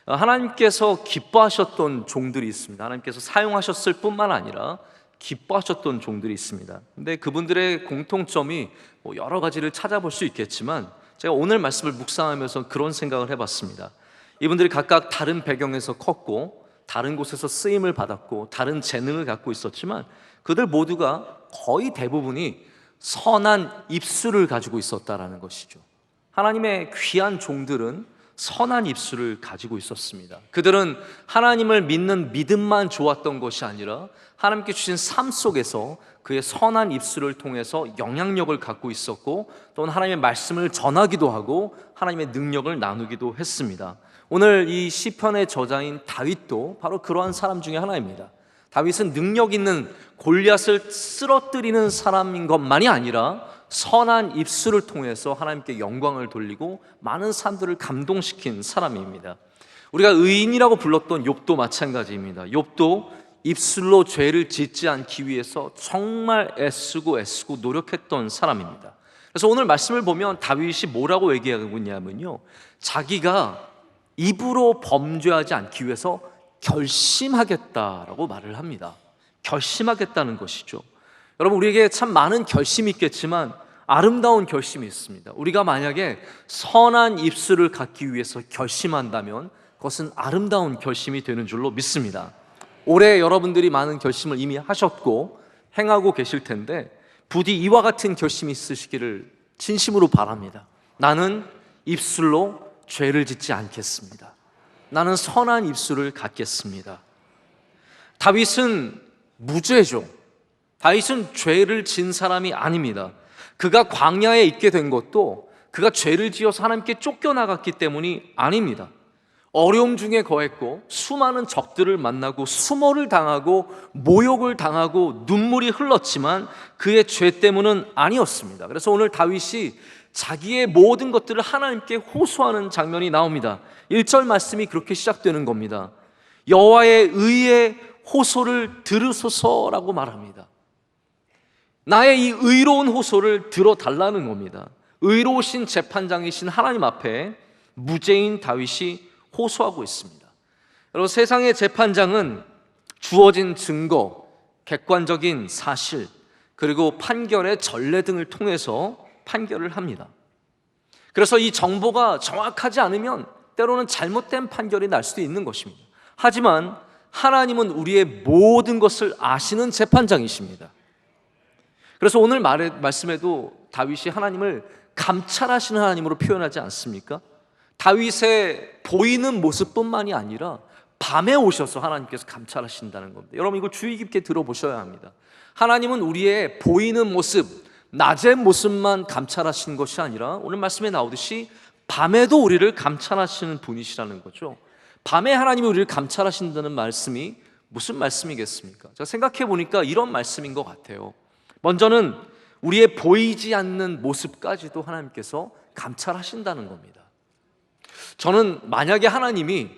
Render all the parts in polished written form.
하나님께서 기뻐하셨던 종들이 있습니다. 하나님께서 사용하셨을 뿐만 아니라 기뻐하셨던 종들이 있습니다. 근데 그분들의 공통점이 여러 가지를 찾아볼 수 있겠지만, 제가 오늘 말씀을 묵상하면서 그런 생각을 해봤습니다. 이분들이 각각 다른 배경에서 컸고, 다른 곳에서 쓰임을 받았고, 다른 재능을 갖고 있었지만, 그들 모두가 거의 대부분이 선한 입술을 가지고 있었다라는 것이죠. 하나님의 귀한 종들은 선한 입술을 가지고 있었습니다. 그들은 하나님을 믿는 믿음만 좋았던 것이 아니라 하나님께 주신 삶 속에서 그의 선한 입술을 통해서 영향력을 갖고 있었고, 또는 하나님의 말씀을 전하기도 하고 하나님의 능력을 나누기도 했습니다. 오늘 이 시편의 저자인 다윗도 바로 그러한 사람 중에 하나입니다. 다윗은 능력 있는 골리앗을 쓰러뜨리는 사람인 것만이 아니라 선한 입술을 통해서 하나님께 영광을 돌리고 많은 사람들을 감동시킨 사람입니다. 우리가 의인이라고 불렀던 욥도 마찬가지입니다. 욥도 입술로 죄를 짓지 않기 위해서 정말 애쓰고 노력했던 사람입니다. 그래서 오늘 말씀을 보면 다윗이 뭐라고 얘기하고 있냐면요, 자기가 입으로 범죄하지 않기 위해서 결심하겠다라고 말을 합니다. 결심하겠다는 것이죠. 여러분, 우리에게 참 많은 결심이 있겠지만 아름다운 결심이 있습니다. 우리가 만약에 선한 입술을 갖기 위해서 결심한다면 그것은 아름다운 결심이 되는 줄로 믿습니다. 올해 여러분들이 많은 결심을 이미 하셨고 행하고 계실 텐데, 부디 이와 같은 결심이 있으시기를 진심으로 바랍니다. 나는 입술로 죄를 짓지 않겠습니다. 나는 선한 입술을 갖겠습니다. 다윗은 무죄죠. 다윗은 죄를 진 사람이 아닙니다. 그가 광야에 있게 된 것도 그가 죄를 지어서 하나님께 쫓겨나갔기 때문이 아닙니다. 어려움 중에 거했고 수많은 적들을 만나고 수모를 당하고 모욕을 당하고 눈물이 흘렀지만 그의 죄 때문은 아니었습니다. 그래서 오늘 다윗이 자기의 모든 것들을 하나님께 호소하는 장면이 나옵니다. 1절 말씀이 그렇게 시작되는 겁니다. 여호와의 의의 호소를 들으소서라고 말합니다. 나의 이 의로운 호소를 들어달라는 겁니다. 의로우신 재판장이신 하나님 앞에 무죄인 다윗이 호소하고 있습니다. 여러분, 세상의 재판장은 주어진 증거, 객관적인 사실, 그리고 판결의 전례 등을 통해서 판결을 합니다. 그래서 이 정보가 정확하지 않으면 때로는 잘못된 판결이 날 수도 있는 것입니다. 하지만 하나님은 우리의 모든 것을 아시는 재판장이십니다. 그래서 오늘 말씀에도 다윗이 하나님을 감찰하시는 하나님으로 표현하지 않습니까? 다윗의 보이는 모습뿐만이 아니라 밤에 오셔서 하나님께서 감찰하신다는 겁니다. 여러분, 이거 주의 깊게 들어보셔야 합니다. 하나님은 우리의 보이는 모습, 낮의 모습만 감찰하시는 것이 아니라 오늘 말씀에 나오듯이 밤에도 우리를 감찰하시는 분이시라는 거죠. 밤에 하나님이 우리를 감찰하신다는 말씀이 무슨 말씀이겠습니까? 제가 생각해 보니까 이런 말씀인 것 같아요. 먼저는 우리의 보이지 않는 모습까지도 하나님께서 감찰하신다는 겁니다. 저는 만약에 하나님이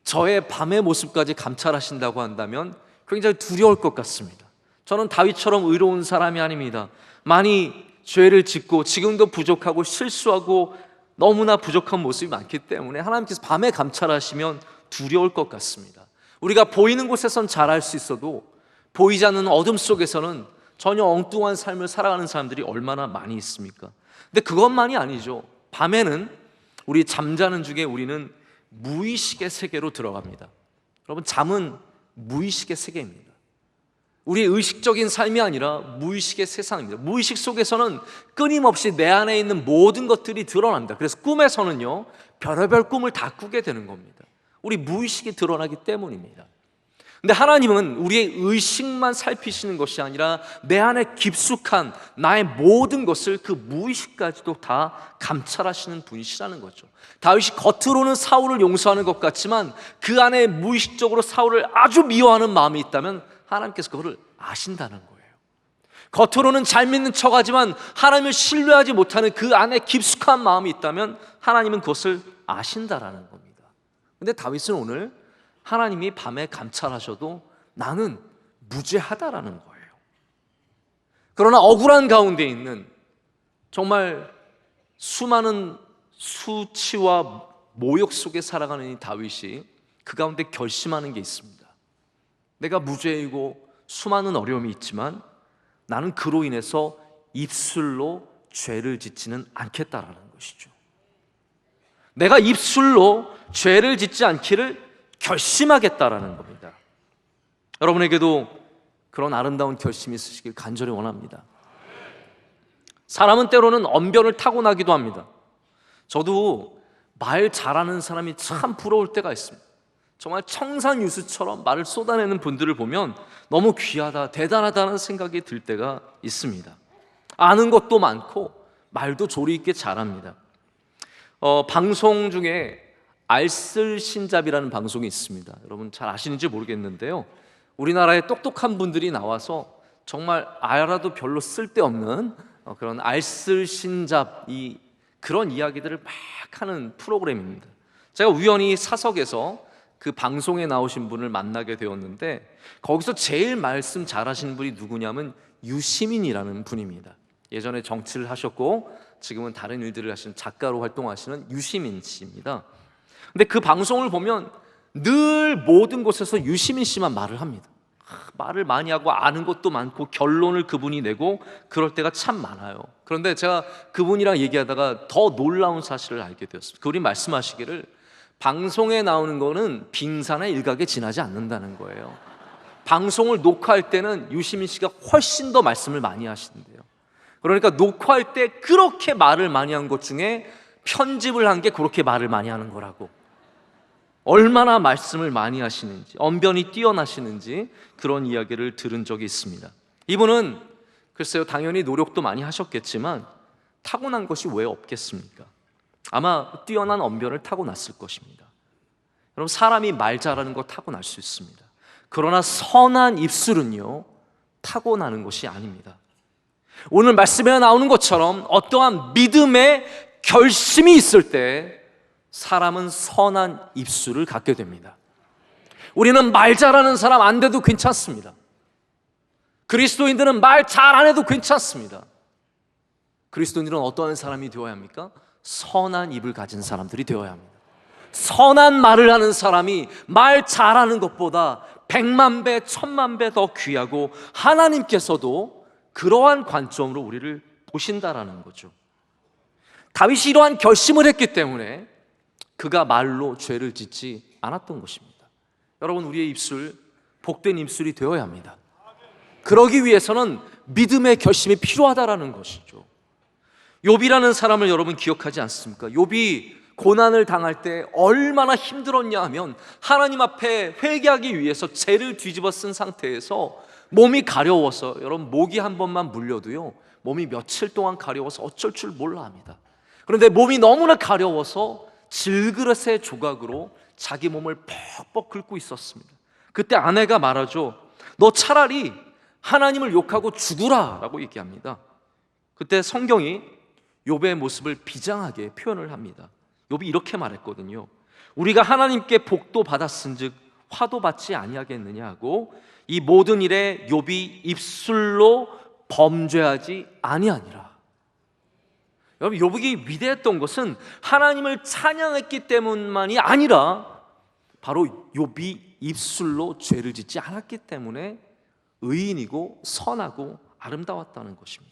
저의 밤의 모습까지 감찰하신다고 한다면 굉장히 두려울 것 같습니다. 저는 다윗처럼 의로운 사람이 아닙니다. 많이 죄를 짓고 지금도 부족하고 실수하고 너무나 부족한 모습이 많기 때문에 하나님께서 밤에 감찰하시면 두려울 것 같습니다. 우리가 보이는 곳에선 잘할 수 있어도 보이지 않는 어둠 속에서는 전혀 엉뚱한 삶을 살아가는 사람들이 얼마나 많이 있습니까? 근데 그것만이 아니죠. 밤에는 우리 잠자는 중에 우리는 무의식의 세계로 들어갑니다. 여러분, 잠은 무의식의 세계입니다. 우리의 의식적인 삶이 아니라 무의식의 세상입니다. 무의식 속에서는 끊임없이 내 안에 있는 모든 것들이 드러납니다. 그래서 꿈에서는요, 별의별 꿈을 다 꾸게 되는 겁니다. 우리 무의식이 드러나기 때문입니다. 근데 하나님은 우리의 의식만 살피시는 것이 아니라 내 안에 깊숙한 나의 모든 것을, 그 무의식까지도 다 감찰하시는 분이시라는 거죠. 다윗이 겉으로는 사울을 용서하는 것 같지만 그 안에 무의식적으로 사울을 아주 미워하는 마음이 있다면 하나님께서 그거를 아신다는 거예요. 겉으로는 잘 믿는 척하지만 하나님을 신뢰하지 못하는 그 안에 깊숙한 마음이 있다면 하나님은 그것을 아신다라는 겁니다. 근데 다윗은 오늘 하나님이 밤에 감찰하셔도 나는 무죄하다라는 거예요. 그러나 억울한 가운데 있는 정말 수많은 수치와 모욕 속에 살아가는 이 다윗이 그 가운데 결심하는 게 있습니다. 내가 무죄이고 수많은 어려움이 있지만 나는 그로 인해서 입술로 죄를 짓지는 않겠다라는 것이죠. 내가 입술로 죄를 짓지 않기를 결심하겠다라는 겁니다. 여러분에게도 그런 아름다운 결심이 있으시길 간절히 원합니다. 사람은 때로는 언변을 타고나기도 합니다. 저도 말 잘하는 사람이 참 부러울 때가 있습니다. 정말 청산유수처럼 말을 쏟아내는 분들을 보면 너무 귀하다, 대단하다는 생각이 들 때가 있습니다. 아는 것도 많고 말도 조리 있게 잘합니다. 방송 중에 알쓸신잡이라는 방송이 있습니다. 여러분 잘 아시는지 모르겠는데요, 우리나라에 똑똑한 분들이 나와서 정말 알아도 별로 쓸데없는 그런 알쓸신잡, 그런 이야기들을 막 하는 프로그램입니다. 제가 우연히 사석에서 그 방송에 나오신 분을 만나게 되었는데, 거기서 제일 말씀 잘하시는 분이 누구냐면 유시민이라는 분입니다. 예전에 정치를 하셨고 지금은 다른 일들을 하시는 작가로 활동하시는 유시민 씨입니다. 근데 그 방송을 보면 늘 모든 곳에서 유시민 씨만 말을 합니다. 말을 많이 하고 아는 것도 많고 결론을 그분이 내고 그럴 때가 참 많아요. 그런데 제가 그분이랑 얘기하다가 더 놀라운 사실을 알게 되었습니다. 그분이 말씀하시기를 방송에 나오는 거는 빙산의 일각에 지나지 않는다는 거예요. 방송을 녹화할 때는 유시민 씨가 훨씬 더 말씀을 많이 하시는데요, 그러니까 녹화할 때 그렇게 말을 많이 한 것 중에 편집을 한 게 그렇게 말을 많이 하는 거라고. 얼마나 말씀을 많이 하시는지, 언변이 뛰어나시는지 그런 이야기를 들은 적이 있습니다. 이분은 글쎄요, 당연히 노력도 많이 하셨겠지만 타고난 것이 왜 없겠습니까? 아마 뛰어난 언변을 타고났을 것입니다. 여러분, 사람이 말 잘하는 거 타고날 수 있습니다. 그러나 선한 입술은요, 타고나는 것이 아닙니다. 오늘 말씀에 나오는 것처럼 어떠한 믿음의 결심이 있을 때 사람은 선한 입술을 갖게 됩니다. 우리는 말 잘하는 사람 안 돼도 괜찮습니다. 그리스도인들은 말 잘 안 해도 괜찮습니다. 그리스도인들은 어떠한 사람이 되어야 합니까? 선한 입을 가진 사람들이 되어야 합니다. 선한 말을 하는 사람이 말 잘하는 것보다 100만 배, 1000만 배 더 귀하고 하나님께서도 그러한 관점으로 우리를 보신다라는 거죠. 다윗이 이러한 결심을 했기 때문에 그가 말로 죄를 짓지 않았던 것입니다. 여러분, 우리의 입술, 복된 입술이 되어야 합니다. 그러기 위해서는 믿음의 결심이 필요하다라는 것이죠. 욥이라는 사람을 여러분 기억하지 않습니까? 욥이 고난을 당할 때 얼마나 힘들었냐 하면 하나님 앞에 회개하기 위해서 죄를 뒤집어 쓴 상태에서 몸이 가려워서, 여러분 모기 한 번만 물려도요 몸이 며칠 동안 가려워서 어쩔 줄 몰라 합니다. 그런데 몸이 너무나 가려워서 질그릇의 조각으로 자기 몸을 퍽퍽 긁고 있었습니다. 그때 아내가 말하죠. 너 차라리 하나님을 욕하고 죽으라 라고 얘기합니다. 그때 성경이 욥의 모습을 비장하게 표현을 합니다. 욥이 이렇게 말했거든요. 우리가 하나님께 복도 받았은즉 화도 받지 아니하겠느냐 하고 이 모든 일에 욥이 입술로 범죄하지 아니하니라. 여러분, 욥이 위대했던 것은 하나님을 찬양했기 때문만이 아니라 바로 욥이 입술로 죄를 짓지 않았기 때문에 의인이고 선하고 아름다웠다는 것입니다.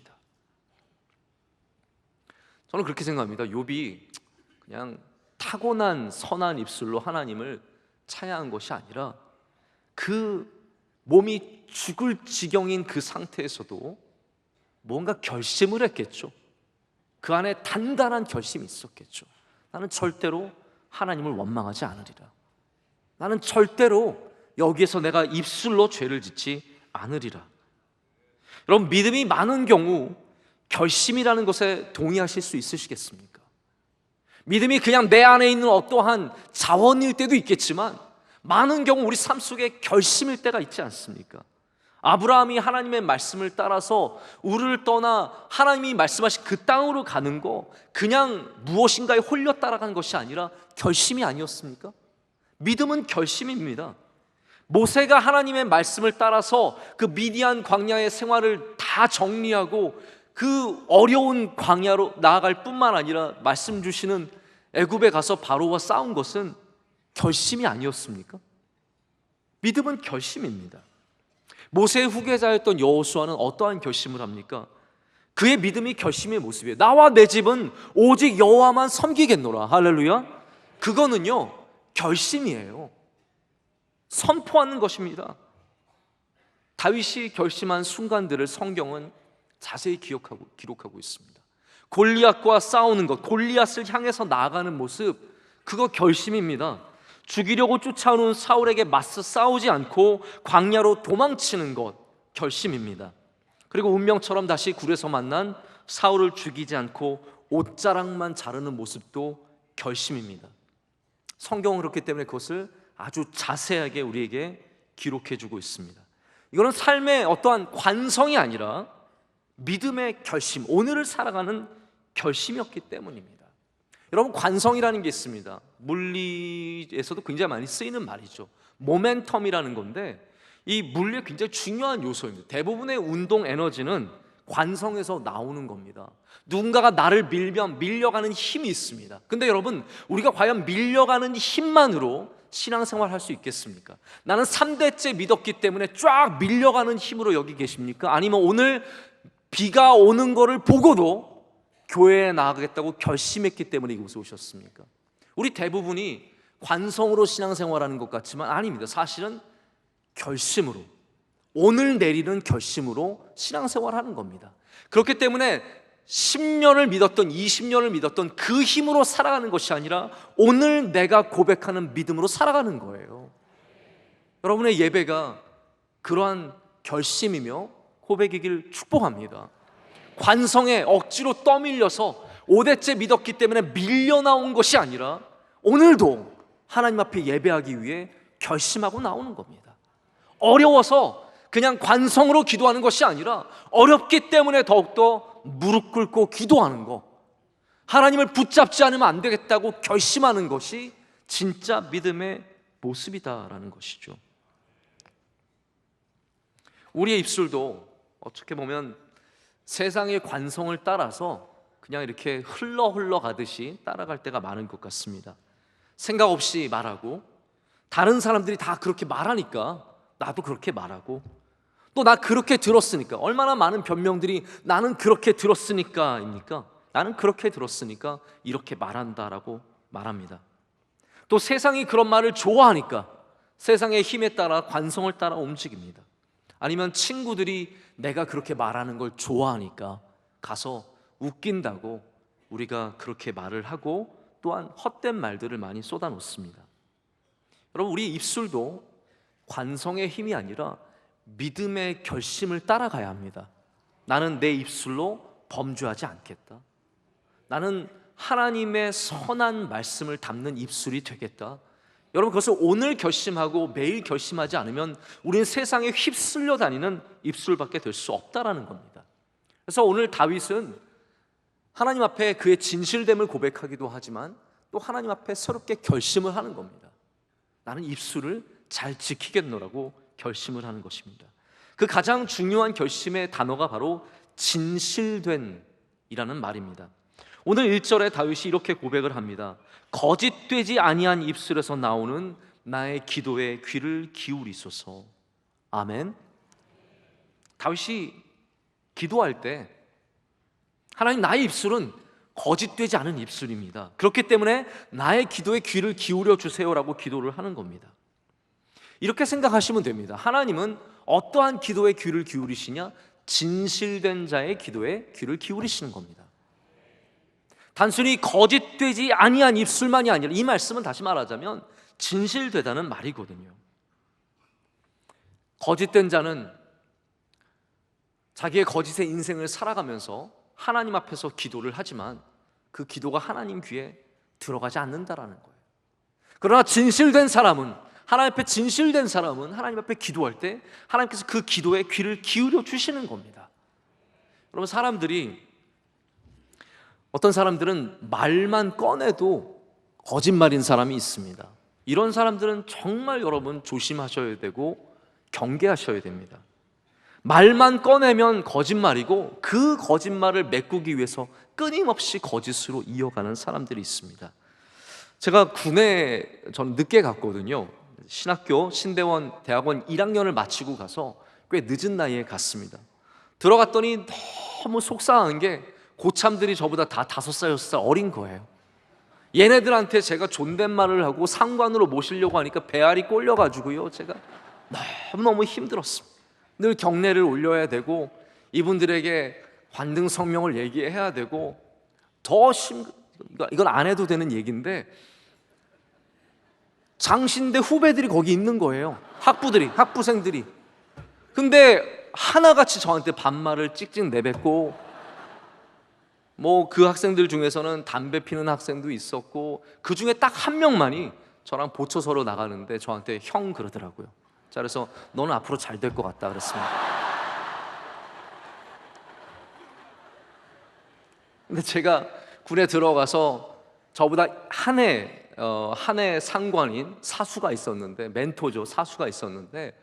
저는 그렇게 생각합니다. 욥이 그냥 타고난 선한 입술로 하나님을 찬양한 것이 아니라 그 몸이 죽을 지경인 그 상태에서도 뭔가 결심을 했겠죠. 그 안에 단단한 결심이 있었겠죠. 나는 절대로 하나님을 원망하지 않으리라. 나는 절대로 여기에서 내가 입술로 죄를 짓지 않으리라. 여러분, 믿음이 많은 경우 결심이라는 것에 동의하실 수 있으시겠습니까? 믿음이 그냥 내 안에 있는 어떠한 자원일 때도 있겠지만 많은 경우 우리 삶 속에 결심일 때가 있지 않습니까? 아브라함이 하나님의 말씀을 따라서 우르를 떠나 하나님이 말씀하신 그 땅으로 가는 거 그냥 무엇인가에 홀려 따라간 것이 아니라 결심이 아니었습니까? 믿음은 결심입니다. 모세가 하나님의 말씀을 따라서 그 미디안 광야의 생활을 다 정리하고 그 어려운 광야로 나아갈 뿐만 아니라 말씀 주시는 애굽에 가서 바로와 싸운 것은 결심이 아니었습니까? 믿음은 결심입니다. 모세의 후계자였던 여호수아는 어떠한 결심을 합니까? 그의 믿음이 결심의 모습이에요. 나와 내 집은 오직 여호와만 섬기겠노라. 할렐루야. 그거는요 결심이에요. 선포하는 것입니다. 다윗이 결심한 순간들을 성경은 자세히 기록하고 있습니다. 골리앗과 싸우는 것, 골리앗을 향해서 나아가는 모습, 그거 결심입니다. 죽이려고 쫓아오는 사울에게 맞서 싸우지 않고 광야로 도망치는 것, 결심입니다. 그리고 운명처럼 다시 굴에서 만난 사울을 죽이지 않고 옷자락만 자르는 모습도 결심입니다. 성경은 그렇기 때문에 그것을 아주 자세하게 우리에게 기록해주고 있습니다. 이거는 삶의 어떠한 관성이 아니라 믿음의 결심, 오늘을 살아가는 결심이었기 때문입니다. 여러분, 관성이라는 게 있습니다. 물리에서도 굉장히 많이 쓰이는 말이죠. 모멘텀이라는 건데 이 물리의 굉장히 중요한 요소입니다. 대부분의 운동 에너지는 관성에서 나오는 겁니다. 누군가가 나를 밀면 밀려가는 힘이 있습니다. 근데 여러분, 우리가 과연 밀려가는 힘만으로 신앙생활 할 수 있겠습니까? 나는 3대째 믿었기 때문에 쫙 밀려가는 힘으로 여기 계십니까? 아니면 오늘 비가 오는 거를 보고도 교회에 나가겠다고 결심했기 때문에 이곳에 오셨습니까? 우리 대부분이 관성으로 신앙생활하는 것 같지만 아닙니다. 사실은 결심으로, 오늘 내리는 결심으로 신앙생활하는 겁니다. 그렇기 때문에 10년을 믿었던 20년을 믿었던 그 힘으로 살아가는 것이 아니라 오늘 내가 고백하는 믿음으로 살아가는 거예요. 여러분의 예배가 그러한 결심이며 고백이길 축복합니다. 관성에 억지로 떠밀려서 5대째 믿었기 때문에 밀려나온 것이 아니라 오늘도 하나님 앞에 예배하기 위해 결심하고 나오는 겁니다. 어려워서 그냥 관성으로 기도하는 것이 아니라 어렵기 때문에 더욱더 무릎 꿇고 기도하는 것, 하나님을 붙잡지 않으면 안 되겠다고 결심하는 것이 진짜 믿음의 모습이다라는 것이죠. 우리의 입술도 어떻게 보면 세상의 관성을 따라서 그냥 이렇게 흘러 가듯이 따라갈 때가 많은 것 같습니다. 생각 없이 말하고, 다른 사람들이 다 그렇게 말하니까 나도 그렇게 말하고, 또 나 그렇게 들었으니까, 얼마나 많은 변명들이 나는 그렇게 들었으니까입니까? 나는 그렇게 들었으니까 이렇게 말한다라고 말합니다. 또 세상이 그런 말을 좋아하니까 세상의 힘에 따라 관성을 따라 움직입니다. 아니면 친구들이 내가 그렇게 말하는 걸 좋아하니까 가서 웃긴다고 우리가 그렇게 말을 하고 또한 헛된 말들을 많이 쏟아놓습니다. 여러분, 우리 입술도 관성의 힘이 아니라 믿음의 결심을 따라가야 합니다. 나는 내 입술로 범죄하지 않겠다. 나는 하나님의 선한 말씀을 담는 입술이 되겠다. 여러분, 그것을 오늘 결심하고 매일 결심하지 않으면 우리는 세상에 휩쓸려 다니는 입술밖에 될 수 없다라는 겁니다. 그래서 오늘 다윗은 하나님 앞에 그의 진실됨을 고백하기도 하지만 또 하나님 앞에 새롭게 결심을 하는 겁니다. 나는 입술을 잘 지키겠노라고 결심을 하는 것입니다. 그 가장 중요한 결심의 단어가 바로 진실된이라는 말입니다. 오늘 1절에 다윗이 이렇게 고백을 합니다. 거짓되지 아니한 입술에서 나오는 나의 기도에 귀를 기울이소서. 아멘. 다윗이 기도할 때 하나님, 나의 입술은 거짓되지 않은 입술입니다. 그렇기 때문에 나의 기도에 귀를 기울여 주세요라고 기도를 하는 겁니다. 이렇게 생각하시면 됩니다. 하나님은 어떠한 기도에 귀를 기울이시냐? 진실된 자의 기도에 귀를 기울이시는 겁니다. 단순히 거짓되지 아니한 입술만이 아니라, 이 말씀은 다시 말하자면 진실되다는 말이거든요. 거짓된 자는 자기의 거짓의 인생을 살아가면서 하나님 앞에서 기도를 하지만 그 기도가 하나님 귀에 들어가지 않는다라는 거예요. 그러나 진실된 사람은, 하나님 앞에 진실된 사람은 하나님 앞에 기도할 때 하나님께서 그 기도에 귀를 기울여 주시는 겁니다. 여러분, 어떤 사람들은 말만 꺼내도 거짓말인 사람이 있습니다. 이런 사람들은 정말 여러분 조심하셔야 되고 경계하셔야 됩니다. 말만 꺼내면 거짓말이고 그 거짓말을 메꾸기 위해서 끊임없이 거짓으로 이어가는 사람들이 있습니다. 제가 군에 저는 늦게 갔거든요. 신학교 신대원 대학원 1학년을 마치고 가서 꽤 늦은 나이에 갔습니다. 들어갔더니 너무 속상한 게 고참들이 저보다 다 5살 6살 어린 거예요. 얘네들한테 제가 존댓말을 하고 상관으로 모시려고 하니까 배알이 꼴려가지고요, 제가 너무너무 힘들었습니다. 늘 경례를 올려야 되고 이분들에게 관등 성명을 얘기해야 되고 이건 안 해도 되는 얘기인데, 장신대 후배들이 거기 있는 거예요. 학부생들이. 근데 하나같이 저한테 반말을 찍찍 내뱉고, 뭐 그 학생들 중에서는 담배 피는 학생도 있었고, 그 중에 딱 한 명만이 저랑 보초서로 나가는데 저한테 형 그러더라고요. 자, 그래서 너는 앞으로 잘 될 것 같다 그랬습니다. 근데 제가 군에 들어가서 저보다 한 해 상관인 사수가 있었는데, 멘토죠, 사수가 있었는데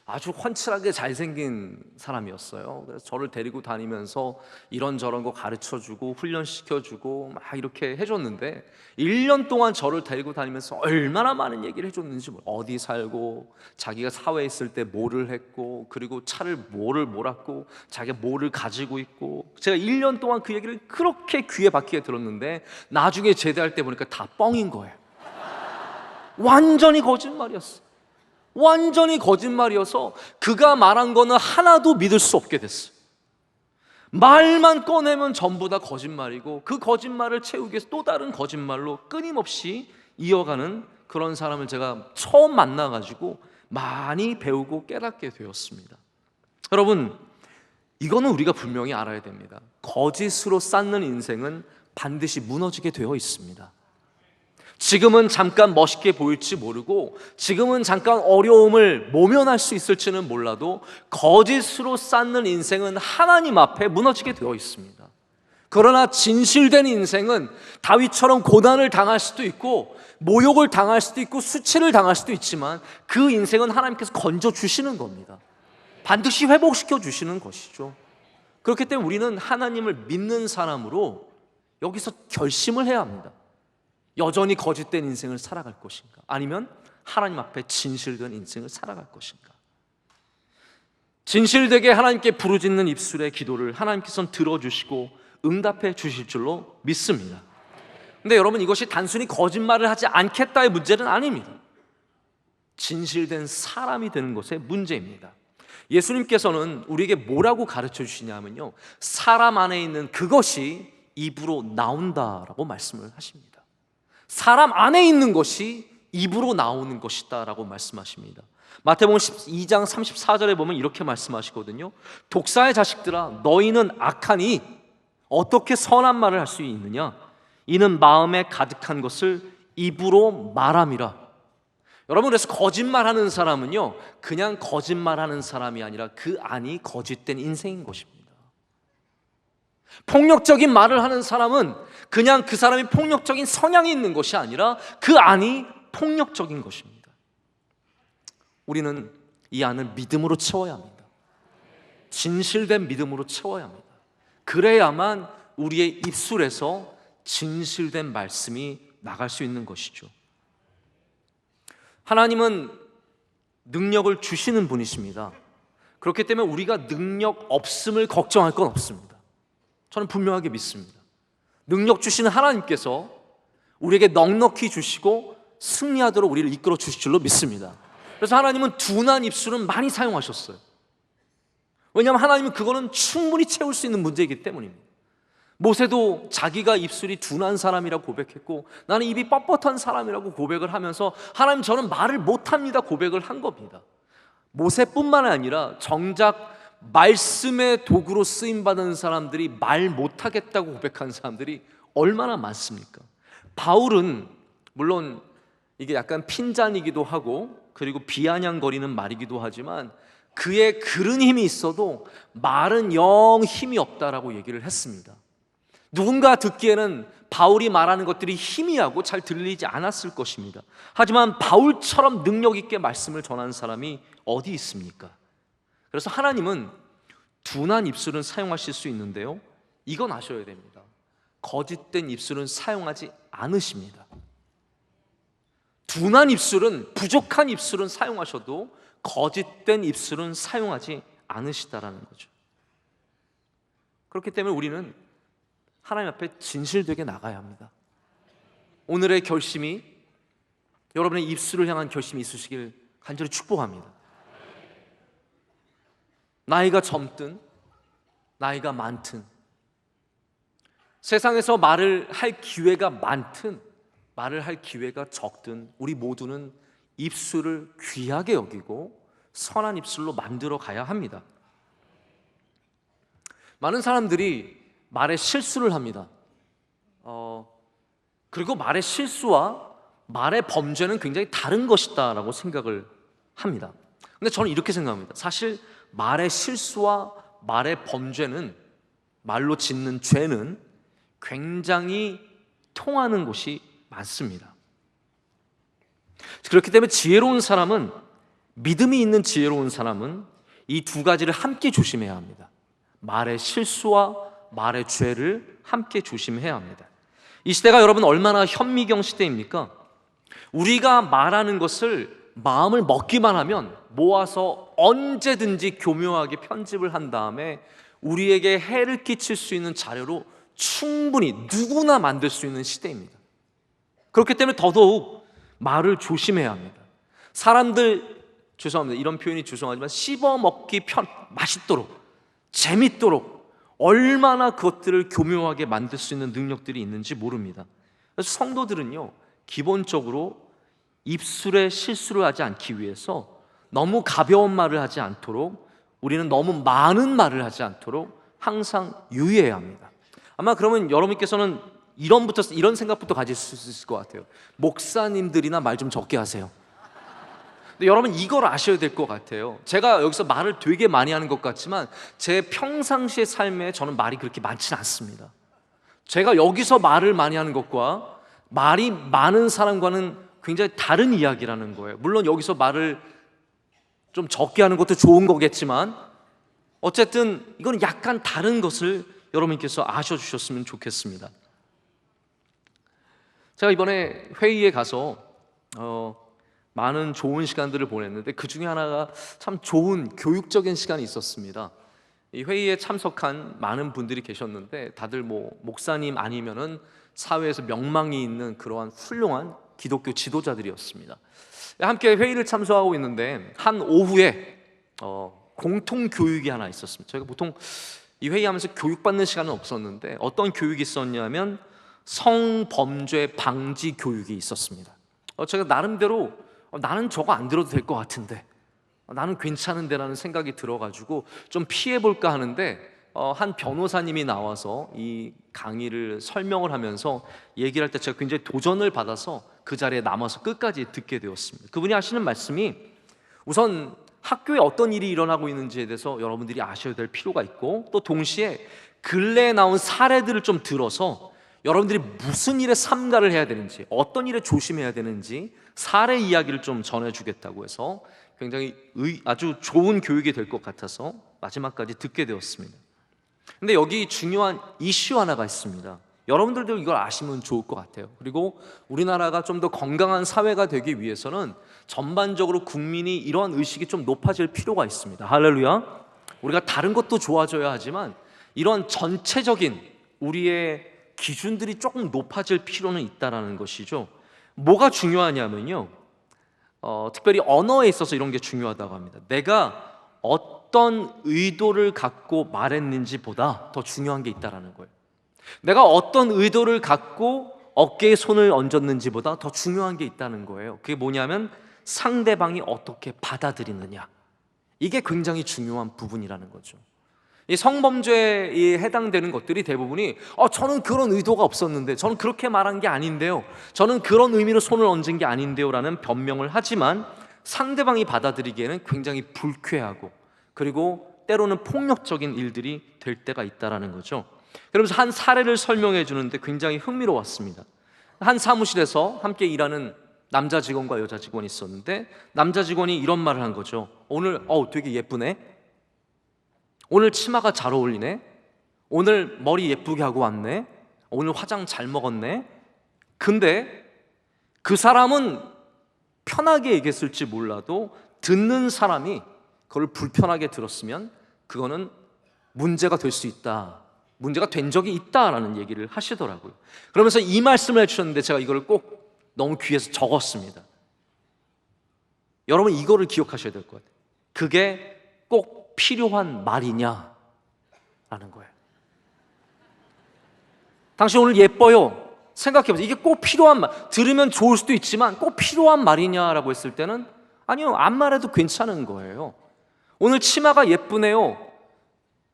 아주 훤칠하게 잘생긴 사람이었어요. 그래서 저를 데리고 다니면서 이런저런 거 가르쳐주고 훈련시켜주고 막 이렇게 해줬는데, 1년 동안 저를 데리고 다니면서 얼마나 많은 얘기를 해줬는지 몰라요. 어디 살고, 자기가 사회에 있을 때 뭐를 했고, 그리고 차를 뭐를 몰았고, 자기가 뭐를 가지고 있고. 제가 1년 동안 그 얘기를 그렇게 귀에 박히게 들었는데 나중에 제대할 때 보니까 다 뻥인 거예요. 완전히 거짓말이었어. 완전히 거짓말이어서 그가 말한 거는 하나도 믿을 수 없게 됐어요. 말만 꺼내면 전부 다 거짓말이고, 그 거짓말을 채우기 위해서 또 다른 거짓말로 끊임없이 이어가는 그런 사람을 제가 처음 만나가지고 많이 배우고 깨닫게 되었습니다. 여러분, 이거는 우리가 분명히 알아야 됩니다. 거짓으로 쌓는 인생은 반드시 무너지게 되어 있습니다. 지금은 잠깐 멋있게 보일지 모르고, 지금은 잠깐 어려움을 모면할 수 있을지는 몰라도 거짓으로 쌓는 인생은 하나님 앞에 무너지게 되어 있습니다. 그러나 진실된 인생은 다윗처럼 고난을 당할 수도 있고, 모욕을 당할 수도 있고, 수치를 당할 수도 있지만 그 인생은 하나님께서 건져주시는 겁니다. 반드시 회복시켜 주시는 것이죠. 그렇기 때문에 우리는 하나님을 믿는 사람으로 여기서 결심을 해야 합니다. 여전히 거짓된 인생을 살아갈 것인가, 아니면 하나님 앞에 진실된 인생을 살아갈 것인가. 진실되게 하나님께 부르짖는 입술의 기도를 하나님께서는 들어주시고 응답해 주실 줄로 믿습니다. 근데 여러분, 이것이 단순히 거짓말을 하지 않겠다의 문제는 아닙니다. 진실된 사람이 되는 것의 문제입니다. 예수님께서는 우리에게 뭐라고 가르쳐 주시냐면요, 사람 안에 있는 그것이 입으로 나온다라고 말씀을 하십니다. 사람 안에 있는 것이 입으로 나오는 것이다 라고 말씀하십니다. 마태복음 12장 34절에 보면 이렇게 말씀하시거든요. 독사의 자식들아, 너희는 악하니 어떻게 선한 말을 할 수 있느냐? 이는 마음에 가득한 것을 입으로 말함이라. 여러분, 그래서 거짓말하는 사람은요, 그냥 거짓말하는 사람이 아니라 그 안이 거짓된 인생인 것입니다. 폭력적인 말을 하는 사람은 그냥 그 사람이 폭력적인 성향이 있는 것이 아니라 그 안이 폭력적인 것입니다. 우리는 이 안을 믿음으로 채워야 합니다. 진실된 믿음으로 채워야 합니다. 그래야만 우리의 입술에서 진실된 말씀이 나갈 수 있는 것이죠. 하나님은 능력을 주시는 분이십니다. 그렇기 때문에 우리가 능력 없음을 걱정할 건 없습니다. 저는 분명하게 믿습니다. 능력 주시는 하나님께서 우리에게 넉넉히 주시고 승리하도록 우리를 이끌어 주실 줄로 믿습니다. 그래서 하나님은 둔한 입술은 많이 사용하셨어요. 왜냐하면 하나님은 그거는 충분히 채울 수 있는 문제이기 때문입니다. 모세도 자기가 입술이 둔한 사람이라고 고백했고, 나는 입이 뻣뻣한 사람이라고 고백을 하면서 하나님, 저는 말을 못합니다 고백을 한 겁니다. 모세뿐만 아니라 정작 말씀의 도구로 쓰임받은 사람들이 말 못하겠다고 고백한 사람들이 얼마나 많습니까? 바울은 물론 이게 약간 핀잔이기도 하고 그리고 비아냥거리는 말이기도 하지만 그의 글은 힘이 있어도 말은 영 힘이 없다라고 얘기를 했습니다. 누군가 듣기에는 바울이 말하는 것들이 희미하고 잘 들리지 않았을 것입니다. 하지만 바울처럼 능력 있게 말씀을 전하는 사람이 어디 있습니까? 그래서 하나님은 둔한 입술은 사용하실 수 있는데요, 이건 아셔야 됩니다. 거짓된 입술은 사용하지 않으십니다. 둔한 입술은, 부족한 입술은 사용하셔도 거짓된 입술은 사용하지 않으시다라는 거죠. 그렇기 때문에 우리는 하나님 앞에 진실되게 나가야 합니다. 오늘의 결심이, 여러분의 입술을 향한 결심이 있으시길 간절히 축복합니다. 나이가 젊든 나이가 많든, 세상에서 말을 할 기회가 많든 말을 할 기회가 적든, 우리 모두는 입술을 귀하게 여기고 선한 입술로 만들어 가야 합니다. 많은 사람들이 말에 실수를 합니다. 그리고 말의 실수와 말의 범죄는 굉장히 다른 것이다 라고 생각을 합니다. 근데 저는 이렇게 생각합니다. 사실 말의 실수와 말의 범죄는, 말로 짓는 죄는 굉장히 통하는 곳이 많습니다. 그렇기 때문에 지혜로운 사람은, 믿음이 있는 지혜로운 사람은 이 두 가지를 함께 조심해야 합니다. 말의 실수와 말의 죄를 함께 조심해야 합니다. 이 시대가 여러분 얼마나 현미경 시대입니까? 우리가 말하는 것을 마음을 먹기만 하면 모아서 언제든지 교묘하게 편집을 한 다음에 우리에게 해를 끼칠 수 있는 자료로 충분히 누구나 만들 수 있는 시대입니다. 그렇기 때문에 더더욱 말을 조심해야 합니다. 사람들, 죄송합니다, 이런 표현이 죄송하지만 씹어먹기 맛있도록, 재밌도록 얼마나 그것들을 교묘하게 만들 수 있는 능력들이 있는지 모릅니다. 그래서 성도들은요, 기본적으로 입술에 실수를 하지 않기 위해서 너무 가벼운 말을 하지 않도록, 우리는 너무 많은 말을 하지 않도록 항상 유의해야 합니다. 아마 그러면 여러분께서는 이런 생각부터 가질 수 있을 것 같아요. 목사님들이나 말 좀 적게 하세요. 근데 여러분 이걸 아셔야 될 것 같아요. 제가 여기서 말을 되게 많이 하는 것 같지만 제 평상시의 삶에 저는 말이 그렇게 많지는 않습니다. 제가 여기서 말을 많이 하는 것과 말이 많은 사람과는 굉장히 다른 이야기라는 거예요. 물론 여기서 말을 좀 적게 하는 것도 좋은 거겠지만 어쨌든 이건 약간 다른 것을 여러분께서 아셔주셨으면 좋겠습니다. 제가 이번에 회의에 가서 많은 좋은 시간들을 보냈는데 그 중에 하나가 참 좋은 교육적인 시간이 있었습니다. 이 회의에 참석한 많은 분들이 계셨는데 다들 목사님 아니면은 사회에서 명망이 있는 그러한 훌륭한 기독교 지도자들이었습니다. 함께 회의를 참석하고 있는데 한 오후에 공통 교육이 하나 있었습니다. 저희가 보통 이 회의하면서 교육받는 시간은 없었는데 어떤 교육이 있었냐면 성범죄 방지 교육이 있었습니다. 제가 나름대로 나는 저거 안 들어도 될 것 같은데, 나는 괜찮은데 라는 생각이 들어가지고 좀 피해볼까 하는데 한 변호사님이 나와서 이 강의를 설명을 하면서 얘기를 할 때 제가 굉장히 도전을 받아서 그 자리에 남아서 끝까지 듣게 되었습니다. 그분이 하시는 말씀이, 우선 학교에 어떤 일이 일어나고 있는지에 대해서 여러분들이 아셔야 될 필요가 있고, 또 동시에 근래에 나온 사례들을 좀 들어서 여러분들이 무슨 일에 삼가를 해야 되는지, 어떤 일에 조심해야 되는지 사례 이야기를 좀 전해주겠다고 해서 굉장히 아주 좋은 교육이 될 것 같아서 마지막까지 듣게 되었습니다. 근데 여기 중요한 이슈 하나가 있습니다. 여러분들도 이걸 아시면 좋을 것 같아요. 그리고 우리나라가 좀 더 건강한 사회가 되기 위해서는 전반적으로 국민이 이러한 의식이 좀 높아질 필요가 있습니다. 할렐루야. 우리가 다른 것도 좋아져야 하지만 이런 전체적인 우리의 기준들이 조금 높아질 필요는 있다는 것이죠. 뭐가 중요하냐면요, 특별히 언어에 있어서 이런 게 중요하다고 합니다. 내가 어떤 의도를 갖고 말했는지 보다 더 중요한 게 있다는 거예요. 내가 어떤 의도를 갖고 어깨에 손을 얹었는지 보다 더 중요한 게 있다는 거예요. 그게 뭐냐면 상대방이 어떻게 받아들이느냐, 이게 굉장히 중요한 부분이라는 거죠. 이 성범죄에 해당되는 것들이 대부분이 저는 그런 의도가 없었는데, 저는 그렇게 말한 게 아닌데요, 저는 그런 의미로 손을 얹은 게 아닌데요 라는 변명을 하지만 상대방이 받아들이기에는 굉장히 불쾌하고 그리고 때로는 폭력적인 일들이 될 때가 있다는 거죠. 그러면서 한 사례를 설명해 주는데 굉장히 흥미로웠습니다. 한 사무실에서 함께 일하는 남자 직원과 여자 직원이 있었는데 남자 직원이 이런 말을 한 거죠. 오늘 되게 예쁘네, 오늘 치마가 잘 어울리네, 오늘 머리 예쁘게 하고 왔네, 오늘 화장 잘 먹었네. 근데 그 사람은 편하게 얘기했을지 몰라도 듣는 사람이 그걸 불편하게 들었으면 그거는 문제가 될 수 있다, 문제가 된 적이 있다라는 얘기를 하시더라고요. 그러면서 이 말씀을 해주셨는데 제가 이걸 꼭 너무 귀에서 적었습니다. 여러분 이거를 기억하셔야 될 것 같아요. 그게 꼭 필요한 말이냐 라는 거예요. 당신 오늘 예뻐요. 생각해보세요. 이게 꼭 필요한 말, 들으면 좋을 수도 있지만 꼭 필요한 말이냐라고 했을 때는 아니요, 안 말해도 괜찮은 거예요. 오늘 치마가 예쁘네요.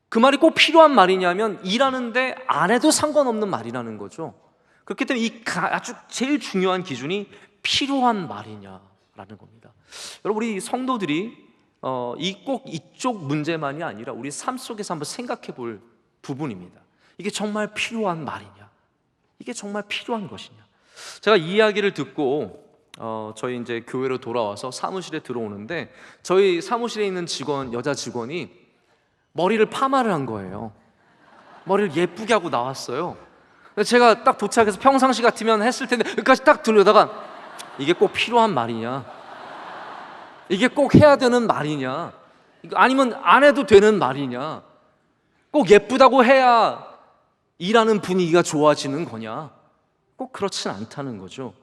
그 말이 꼭 필요한 말이냐면 일하는데 안 해도 상관없는 말이라는 거죠. 그렇기 때문에 이 아주 제일 중요한 기준이 필요한 말이냐라는 겁니다. 여러분 우리 성도들이 꼭 이쪽 문제만이 아니라 우리 삶 속에서 한번 생각해 볼 부분입니다. 이게 정말 필요한 말이냐? 이게 정말 필요한 것이냐? 제가 이 이야기를 듣고 저희 이제 교회로 돌아와서 사무실에 들어오는데 저희 사무실에 있는 여자 직원이 머리를 파마를 한 거예요. 머리를 예쁘게 하고 나왔어요. 제가 딱 도착해서 평상시 같으면 했을 텐데 여기까지 딱 들려다가 이게 꼭 필요한 말이냐? 이게 꼭 해야 되는 말이냐? 아니면 안 해도 되는 말이냐? 꼭 예쁘다고 해야 일하는 분위기가 좋아지는 거냐? 꼭 그렇진 않다는 거죠.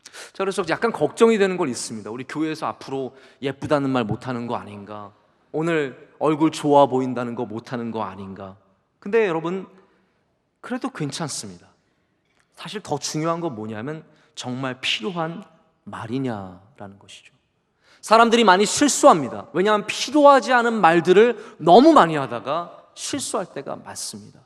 자, 그래서 약간 걱정이 되는 건 있습니다. 우리 교회에서 앞으로 예쁘다는 말 못하는 거 아닌가? 오늘 얼굴 좋아 보인다는 거 못하는 거 아닌가? 근데 여러분 그래도 괜찮습니다. 사실 더 중요한 건 뭐냐면 정말 필요한 말이냐라는 것이죠. 사람들이 많이 실수합니다. 왜냐하면 필요하지 않은 말들을 너무 많이 하다가 실수할 때가 많습니다.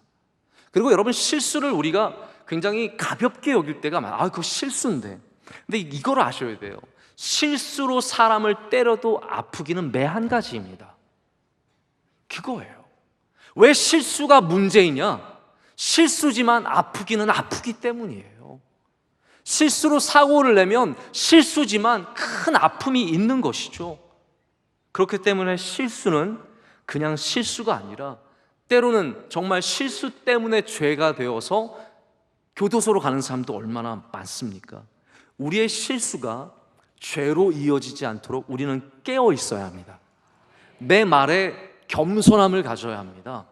그리고 여러분 실수를 우리가 굉장히 가볍게 여길 때가 많아요. 그거 실수인데. 근데 이걸 아셔야 돼요. 실수로 사람을 때려도 아프기는 매 한 가지입니다. 그거예요. 왜 실수가 문제이냐? 실수지만 아프기는 아프기 때문이에요. 실수로 사고를 내면 실수지만 큰 아픔이 있는 것이죠. 그렇기 때문에 실수는 그냥 실수가 아니라 때로는 정말 실수 때문에 죄가 되어서 교도소로 가는 사람도 얼마나 많습니까? 우리의 실수가 죄로 이어지지 않도록 우리는 깨어 있어야 합니다. 내 말에 겸손함을 가져야 합니다.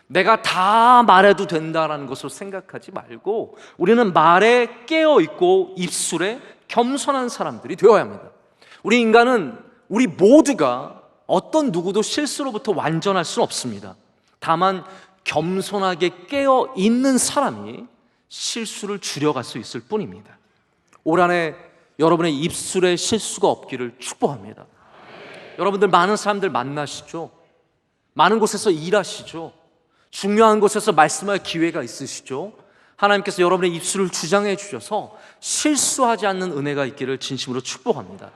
내가 다 말해도 된다라는 것을 생각하지 말고 우리는 말에 깨어 있고 입술에 겸손한 사람들이 되어야 합니다. 우리 인간은 우리 모두가 어떤 누구도 실수로부터 완전할 수는 없습니다. 다만 겸손하게 깨어 있는 사람이 실수를 줄여갈 수 있을 뿐입니다. 올 한해 여러분의 입술에 실수가 없기를 축복합니다. 여러분들 많은 사람들 만나시죠? 많은 곳에서 일하시죠? 중요한 곳에서 말씀할 기회가 있으시죠? 하나님께서 여러분의 입술을 주장해 주셔서 실수하지 않는 은혜가 있기를 진심으로 축복합니다.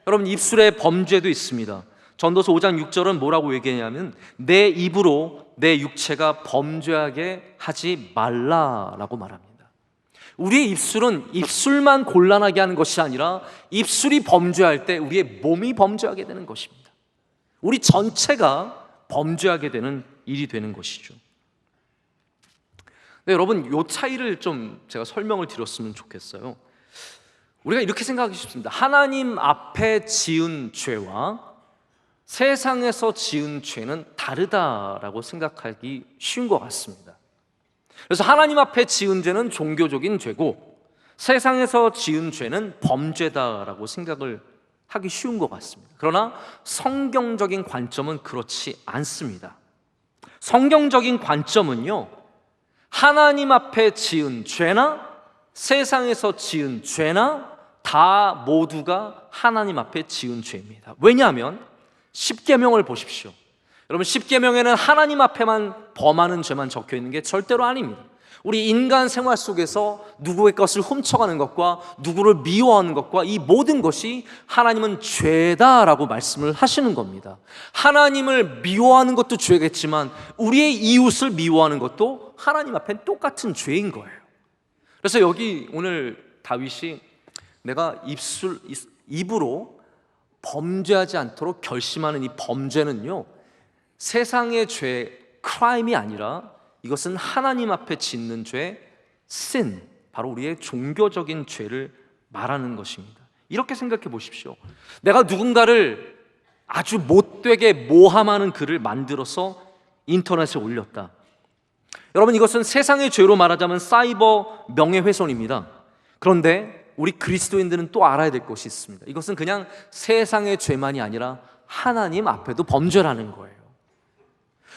여러분 입술에 범죄도 있습니다. 전도서 5장 6절은 뭐라고 얘기하냐면 내 입으로 내 육체가 범죄하게 하지 말라라고 말합니다. 우리의 입술은 입술만 곤란하게 하는 것이 아니라 입술이 범죄할 때 우리의 몸이 범죄하게 되는 것입니다. 우리 전체가 범죄하게 되는 일이 되는 것이죠. 네, 여러분 이 차이를 좀 제가 설명을 드렸으면 좋겠어요. 우리가 이렇게 생각하기 쉽습니다. 하나님 앞에 지은 죄와 세상에서 지은 죄는 다르다라고 생각하기 쉬운 것 같습니다. 그래서 하나님 앞에 지은 죄는 종교적인 죄고 세상에서 지은 죄는 범죄다라고 생각을 하기 쉬운 것 같습니다. 그러나 성경적인 관점은 그렇지 않습니다. 성경적인 관점은요, 하나님 앞에 지은 죄나 세상에서 지은 죄나 다 모두가 하나님 앞에 지은 죄입니다. 왜냐하면 십계명을 보십시오. 여러분 십계명에는 하나님 앞에만 범하는 죄만 적혀 있는 게 절대로 아닙니다. 우리 인간 생활 속에서 누구의 것을 훔쳐가는 것과 누구를 미워하는 것과 이 모든 것이 하나님은 죄다라고 말씀을 하시는 겁니다. 하나님을 미워하는 것도 죄겠지만 우리의 이웃을 미워하는 것도 하나님 앞엔 똑같은 죄인 거예요. 그래서 여기 오늘 다윗이 내가 입으로 범죄하지 않도록 결심하는 이 범죄는요, 세상의 죄, 크라임이 아니라 이것은 하나님 앞에 짓는 죄, sin, 바로 우리의 종교적인 죄를 말하는 것입니다. 이렇게 생각해 보십시오. 내가 누군가를 아주 못되게 모함하는 글을 만들어서 인터넷에 올렸다. 여러분, 이것은 세상의 죄로 말하자면 사이버 명예훼손입니다. 그런데 우리 그리스도인들은 또 알아야 될 것이 있습니다. 이것은 그냥 세상의 죄만이 아니라 하나님 앞에도 범죄라는 거예요.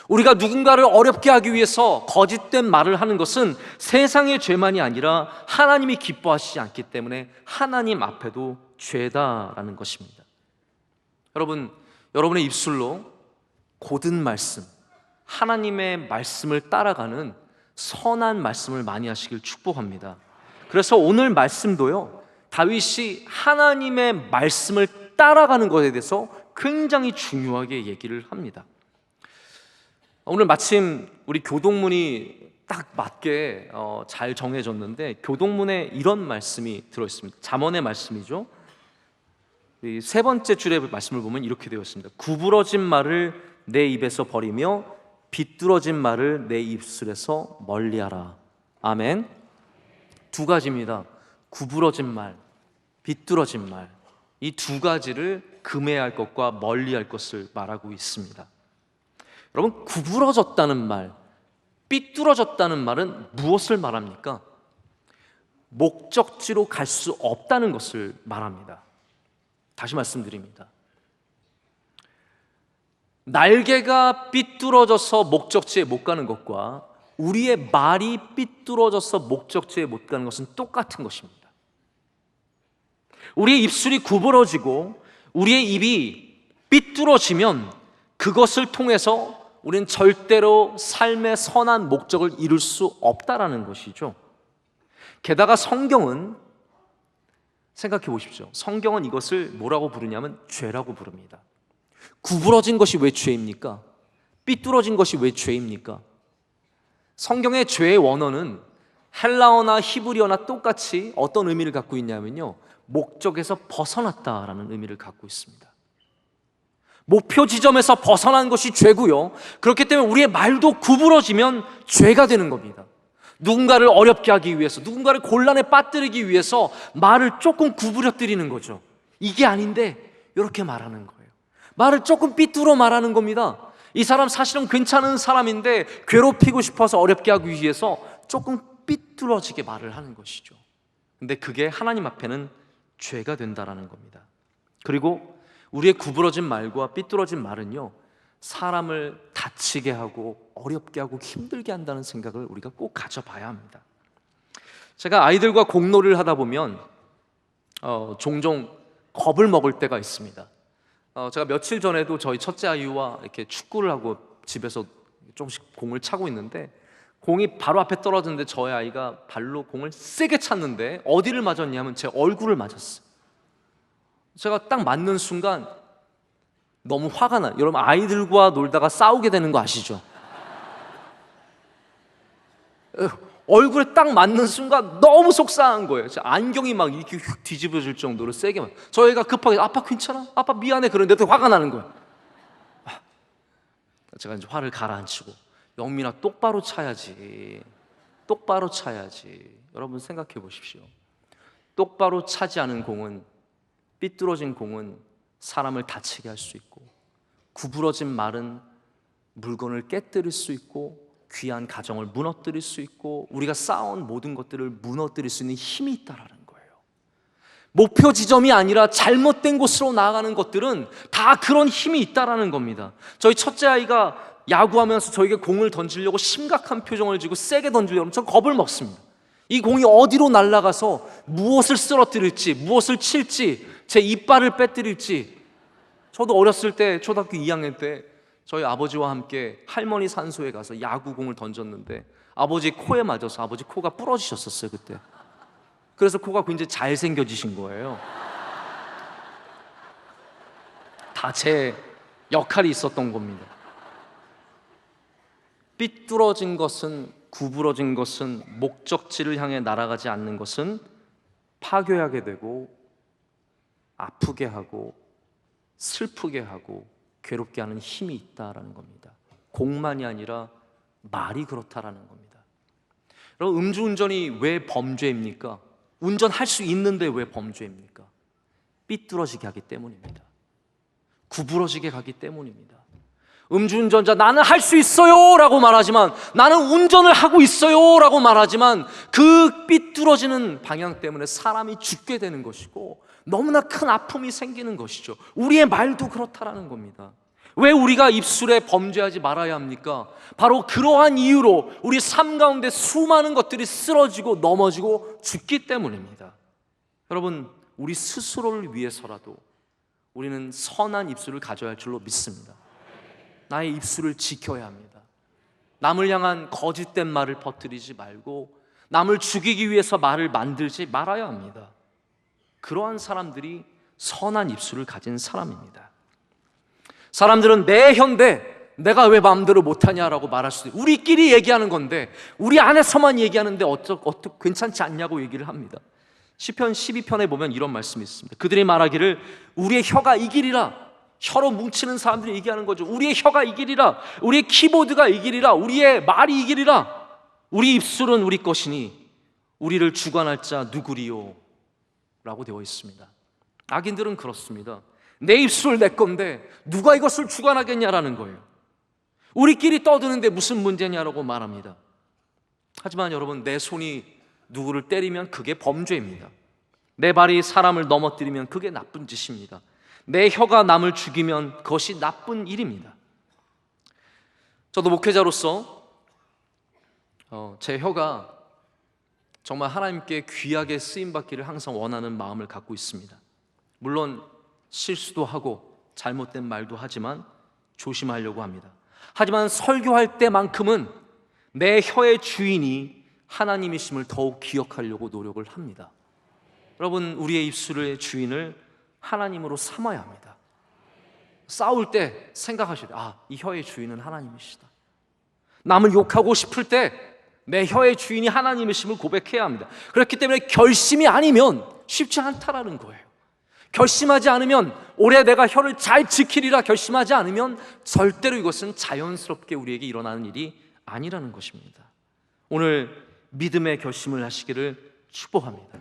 우리가 누군가를 어렵게 하기 위해서 거짓된 말을 하는 것은 세상의 죄만이 아니라 하나님이 기뻐하시지 않기 때문에 하나님 앞에도 죄다라는 것입니다. 여러분, 여러분의 입술로 고든 말씀, 하나님의 말씀을 따라가는 선한 말씀을 많이 하시길 축복합니다. 그래서 오늘 말씀도요, 다윗이 하나님의 말씀을 따라가는 것에 대해서 굉장히 중요하게 얘기를 합니다. 오늘 마침 우리 교동문이 딱 맞게 잘 정해졌는데, 교동문에 이런 말씀이 들어있습니다. 잠언의 말씀이죠. 이 세 번째 줄의 말씀을 보면 이렇게 되어 있습니다. 구부러진 말을 내 입에서 버리며 비뚤어진 말을 내 입술에서 멀리하라. 아멘. 두 가지입니다. 구부러진 말, 비뚤어진 말, 이 두 가지를 금해할 것과 멀리할 것을 말하고 있습니다. 여러분, 구부러졌다는 말, 삐뚤어졌다는 말은 무엇을 말합니까? 목적지로 갈 수 없다는 것을 말합니다. 다시 말씀드립니다. 날개가 삐뚤어져서 목적지에 못 가는 것과 우리의 말이 삐뚤어져서 목적지에 못 가는 것은 똑같은 것입니다. 우리의 입술이 구부러지고 우리의 입이 삐뚤어지면 그것을 통해서 우리는 절대로 삶의 선한 목적을 이룰 수 없다라는 것이죠. 게다가 성경은, 생각해 보십시오. 성경은 이것을 뭐라고 부르냐면 죄라고 부릅니다. 구부러진 것이 왜 죄입니까? 삐뚤어진 것이 왜 죄입니까? 성경의 죄의 원어는 헬라어나 히브리어나 똑같이 어떤 의미를 갖고 있냐면요, 목적에서 벗어났다라는 의미를 갖고 있습니다. 목표 지점에서 벗어난 것이 죄고요, 그렇기 때문에 우리의 말도 구부러지면 죄가 되는 겁니다. 누군가를 어렵게 하기 위해서, 누군가를 곤란에 빠뜨리기 위해서 말을 조금 구부려뜨리는 거죠. 이게 아닌데 이렇게 말하는 거예요. 말을 조금 삐뚤어 말하는 겁니다. 이 사람 사실은 괜찮은 사람인데 괴롭히고 싶어서 어렵게 하기 위해서 조금 삐뚤어지게 말을 하는 것이죠. 근데 그게 하나님 앞에는 죄가 된다라는 겁니다. 그리고 우리의 구부러진 말과 삐뚤어진 말은요, 사람을 다치게 하고 어렵게 하고 힘들게 한다는 생각을 우리가 꼭 가져봐야 합니다. 제가 아이들과 공놀이를 하다 보면 종종 겁을 먹을 때가 있습니다. 제가 며칠 전에도 저희 첫째 아이와 이렇게 축구를 하고 집에서 조금씩 공을 차고 있는데, 공이 바로 앞에 떨어졌는데 저희 아이가 발로 공을 세게 찼는데 어디를 맞았냐면 제 얼굴을 맞았어요. 제가 딱 맞는 순간 너무 화가 나요. 여러분, 아이들과 놀다가 싸우게 되는 거 아시죠? 얼굴에 딱 맞는 순간 너무 속상한 거예요. 안경이 막 이렇게 휙 뒤집어질 정도로 세게 맞. 저희가 급하게 아빠 괜찮아? 아빠 미안해. 그런데 또 화가 나는 거예요. 제가 이제 화를 가라앉히고, 영민아 똑바로 차야지. 똑바로 차야지. 여러분 생각해 보십시오. 똑바로 차지 않은 공은, 삐뚤어진 공은 사람을 다치게 할 수 있고, 구부러진 말은 물건을 깨뜨릴 수 있고, 귀한 가정을 무너뜨릴 수 있고, 우리가 쌓아온 모든 것들을 무너뜨릴 수 있는 힘이 있다라는 거예요. 목표 지점이 아니라 잘못된 곳으로 나아가는 것들은 다 그런 힘이 있다라는 겁니다. 저희 첫째 아이가 야구하면서 저에게 공을 던지려고 심각한 표정을 지고 세게 던지려고, 전 겁을 먹습니다. 이 공이 어디로 날아가서 무엇을 쓰러뜨릴지, 무엇을 칠지, 제 이빨을 빼뜨릴지. 저도 어렸을 때 초등학교 2학년 때 저희 아버지와 함께 할머니 산소에 가서 야구공을 던졌는데 아버지 코에 맞아서 아버지 코가 부러지셨었어요 그때. 그래서 코가 굉장히 잘생겨지신 거예요. 다 제 역할이 있었던 겁니다. 삐뚤어진 것은, 구부러진 것은, 목적지를 향해 날아가지 않는 것은 파괴하게 되고 아프게 하고 슬프게 하고 괴롭게 하는 힘이 있다라는 겁니다. 공만이 아니라 말이 그렇다라는 겁니다. 여러분, 음주운전이 왜 범죄입니까? 운전할 수 있는데 왜 범죄입니까? 삐뚤어지게 하기 때문입니다. 구부러지게 가기 때문입니다. 음주운전자 나는 할 수 있어요 라고 말하지만, 나는 운전을 하고 있어요 라고 말하지만, 그 삐뚤어지는 방향 때문에 사람이 죽게 되는 것이고 너무나 큰 아픔이 생기는 것이죠. 우리의 말도 그렇다라는 겁니다. 왜 우리가 입술에 범죄하지 말아야 합니까? 바로 그러한 이유로 우리 삶 가운데 수많은 것들이 쓰러지고 넘어지고 죽기 때문입니다. 여러분, 우리 스스로를 위해서라도 우리는 선한 입술을 가져야 할 줄로 믿습니다. 나의 입술을 지켜야 합니다. 남을 향한 거짓된 말을 퍼뜨리지 말고 남을 죽이기 위해서 말을 만들지 말아야 합니다. 그러한 사람들이 선한 입술을 가진 사람입니다. 사람들은 내 현대 내가 왜 마음대로 못하냐라고 말할 수도 있고, 우리끼리 얘기하는 건데 우리 안에서만 얘기하는데 어떻게 괜찮지 않냐고 얘기를 합니다. 시편 12편에 보면 이런 말씀이 있습니다. 그들이 말하기를 우리의 혀가 이기리라. 혀로 뭉치는 사람들이 얘기하는 거죠. 우리의 혀가 이기리라. 우리의 키보드가 이기리라. 우리의 말이 이기리라. 우리 입술은 우리 것이니 우리를 주관할 자 누구리요? 라고 되어 있습니다. 악인들은 그렇습니다. 내 입술 내 건데 누가 이것을 주관하겠냐라는 거예요. 우리끼리 떠드는데 무슨 문제냐라고 말합니다. 하지만 여러분, 내 손이 누구를 때리면 그게 범죄입니다. 내 발이 사람을 넘어뜨리면 그게 나쁜 짓입니다. 내 혀가 남을 죽이면 그것이 나쁜 일입니다. 저도 목회자로서 제 혀가 정말 하나님께 귀하게 쓰임받기를 항상 원하는 마음을 갖고 있습니다. 물론 실수도 하고 잘못된 말도 하지만 조심하려고 합니다. 하지만 설교할 때만큼은 내 혀의 주인이 하나님이심을 더욱 기억하려고 노력을 합니다. 여러분, 우리의 입술의 주인을 하나님으로 삼아야 합니다. 싸울 때 생각하셔야 돼요. 이 혀의 주인은 하나님이시다. 남을 욕하고 싶을 때 내 혀의 주인이 하나님이심을 고백해야 합니다. 그렇기 때문에 결심이 아니면 쉽지 않다라는 거예요. 결심하지 않으면, 올해 내가 혀를 잘 지키리라 결심하지 않으면 절대로 이것은 자연스럽게 우리에게 일어나는 일이 아니라는 것입니다. 오늘 믿음의 결심을 하시기를 축복합니다.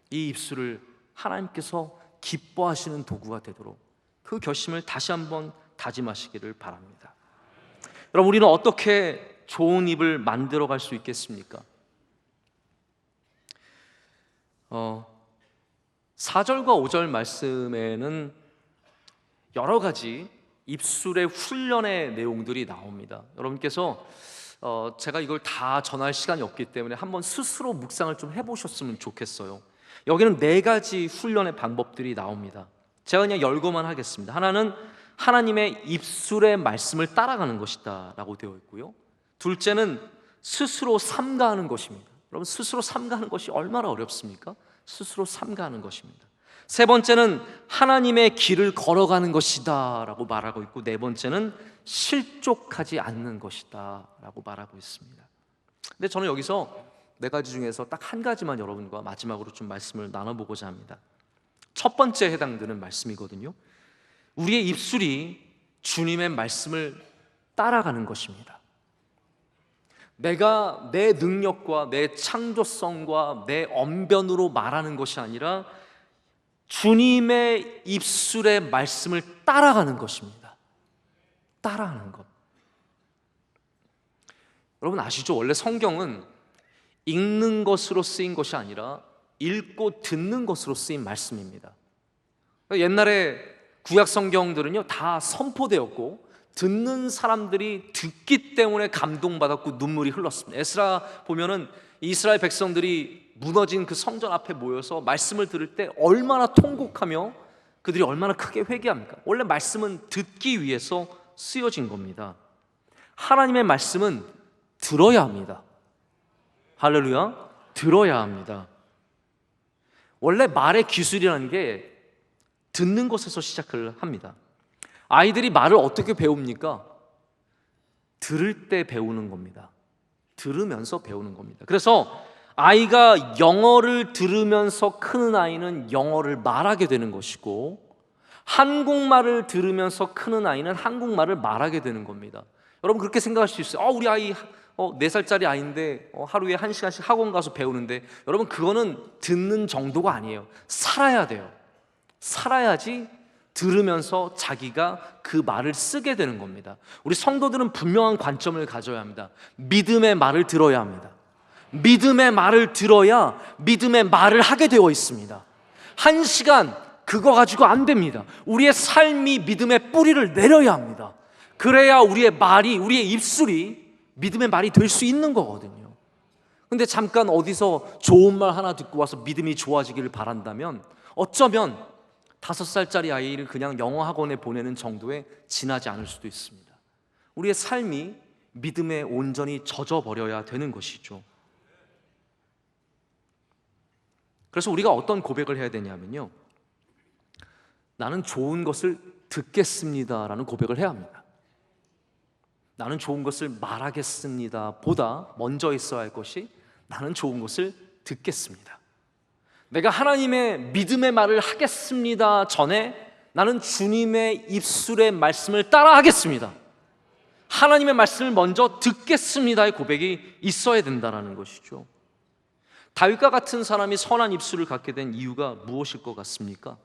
이 입술을 하나님께서 기뻐하시는 도구가 되도록 그 결심을 다시 한번 다짐하시기를 바랍니다. 여러분, 우리는 어떻게 좋은 입을 만들어 갈 수 있겠습니까? 4절과 5절 말씀에는 여러 가지 입술의 훈련의 내용들이 나옵니다. 여러분께서 제가 이걸 다 전할 시간이 없기 때문에 한번 스스로 묵상을 좀 해보셨으면 좋겠어요. 여기는 4가지 훈련의 방법들이 나옵니다. 제가 그냥 열거만 하겠습니다. 하나는 하나님의 입술의 말씀을 따라가는 것이다 라고 되어 있고요. 둘째는 스스로 삼가하는 것입니다. 여러분, 스스로 삼가하는 것이 얼마나 어렵습니까? 스스로 삼가하는 것입니다. 세 번째는 하나님의 길을 걸어가는 것이다 라고 말하고 있고, 네 번째는 실족하지 않는 것이다 라고 말하고 있습니다. 근데 저는 여기서 4가지 중에서 딱 한 가지만 여러분과 마지막으로 좀 말씀을 나눠보고자 합니다. 첫 번째 해당되는 말씀이거든요. 우리의 입술이 주님의 말씀을 따라가는 것입니다. 내가 내 능력과 내 창조성과 내 언변으로 말하는 것이 아니라 주님의 입술의 말씀을 따라가는 것입니다. 따라하는 것. 여러분 아시죠? 원래 성경은 읽는 것으로 쓰인 것이 아니라 읽고 듣는 것으로 쓰인 말씀입니다. 옛날에 구약 성경들은요 다 선포되었고 듣는 사람들이 듣기 때문에 감동받았고 눈물이 흘렀습니다. 에스라 보면은 이스라엘 백성들이 무너진 그 성전 앞에 모여서 말씀을 들을 때 얼마나 통곡하며 그들이 얼마나 크게 회개합니까? 원래 말씀은 듣기 위해서 쓰여진 겁니다. 하나님의 말씀은 들어야 합니다. 할렐루야, 들어야 합니다. 원래 말의 기술이라는 게 듣는 것에서 시작을 합니다. 아이들이 말을 어떻게 배웁니까? 들을 때 배우는 겁니다. 들으면서 배우는 겁니다. 그래서 아이가 영어를 들으면서 크는 아이는 영어를 말하게 되는 것이고, 한국말을 들으면서 크는 아이는 한국말을 말하게 되는 겁니다. 여러분 그렇게 생각할 수 있어요. 우리 아이 4살짜리 아이인데 하루에 1시간씩 학원 가서 배우는데, 여러분 그거는 듣는 정도가 아니에요. 살아야 돼요. 살아야지 들으면서 자기가 그 말을 쓰게 되는 겁니다. 우리 성도들은 분명한 관점을 가져야 합니다. 믿음의 말을 들어야 합니다. 믿음의 말을 들어야 믿음의 말을 하게 되어 있습니다. 한 시간 그거 가지고 안 됩니다. 우리의 삶이 믿음의 뿌리를 내려야 합니다. 그래야 우리의 말이, 우리의 입술이 믿음의 말이 될 수 있는 거거든요. 근데 잠깐 어디서 좋은 말 하나 듣고 와서 믿음이 좋아지기를 바란다면 어쩌면 5살짜리 아이를 그냥 영어 학원에 보내는 정도에 지나지 않을 수도 있습니다. 우리의 삶이 믿음에 온전히 젖어버려야 되는 것이죠. 그래서 우리가 어떤 고백을 해야 되냐면요, 나는 좋은 것을 듣겠습니다 라는 고백을 해야 합니다. 나는 좋은 것을 말하겠습니다 보다 먼저 있어야 할 것이 나는 좋은 것을 듣겠습니다. 내가 하나님의 믿음의 말을 하겠습니다 전에 나는 주님의 입술의 말씀을 따라 하겠습니다. 하나님의 말씀을 먼저 듣겠습니다의 고백이 있어야 된다는 것이죠. 다윗과 같은 사람이 선한 입술을 갖게 된 이유가 무엇일 것 같습니까?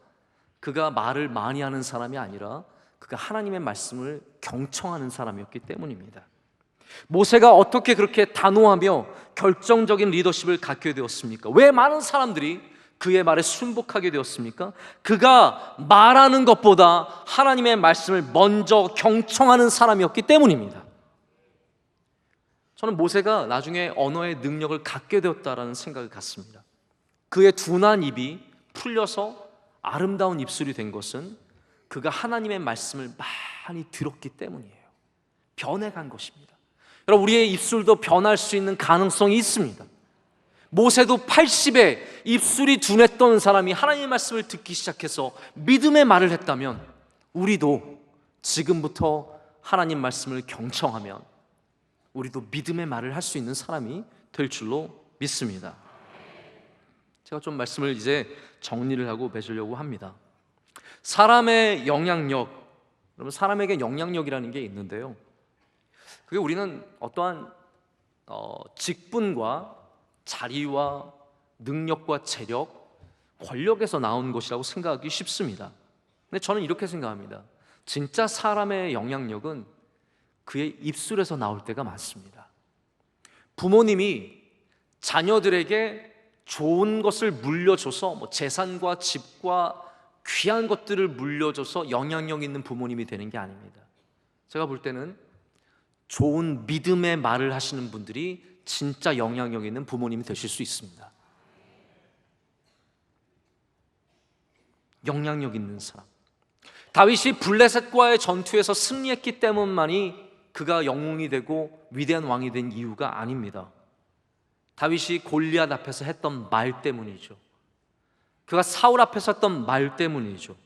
그가 말을 많이 하는 사람이 아니라 그가 하나님의 말씀을 경청하는 사람이었기 때문입니다. 모세가 어떻게 그렇게 단호하며 결정적인 리더십을 갖게 되었습니까? 왜 많은 사람들이 그의 말에 순복하게 되었습니까? 그가 말하는 것보다 하나님의 말씀을 먼저 경청하는 사람이었기 때문입니다. 저는 모세가 나중에 언어의 능력을 갖게 되었다라는 생각을 갖습니다. 그의 둔한 입이 풀려서 아름다운 입술이 된 것은 그가 하나님의 말씀을 많이 들었기 때문이에요. 변해간 것입니다. 여러분, 우리의 입술도 변할 수 있는 가능성이 있습니다. 모세도 80에 입술이 둔했던 사람이 하나님의 말씀을 듣기 시작해서 믿음의 말을 했다면 우리도 지금부터 하나님 말씀을 경청하면 우리도 믿음의 말을 할 수 있는 사람이 될 줄로 믿습니다. 제가 좀 말씀을 이제 정리를 하고 맺으려고 합니다. 사람의 영향력, 여러분, 사람에게 영향력이라는 게 있는데요, 그게 우리는 어떠한 직분과 자리와 능력과 재력, 권력에서 나온 것이라고 생각하기 쉽습니다. 근데 저는 이렇게 생각합니다. 진짜 사람의 영향력은 그의 입술에서 나올 때가 많습니다. 부모님이 자녀들에게 좋은 것을 물려줘서 재산과 집과 귀한 것들을 물려줘서 영향력 있는 부모님이 되는 게 아닙니다. 제가 볼 때는 좋은 믿음의 말을 하시는 분들이 진짜 영향력 있는 부모님이 되실 수 있습니다. 영향력 있는 사람. 다윗이 블레셋과의 전투에서 승리했기 때문만이 그가 영웅이 되고 위대한 왕이 된 이유가 아닙니다. 다윗이 골리앗 앞에서 했던 말 때문이죠. 그가 사울 앞에서 했던 말 때문이죠.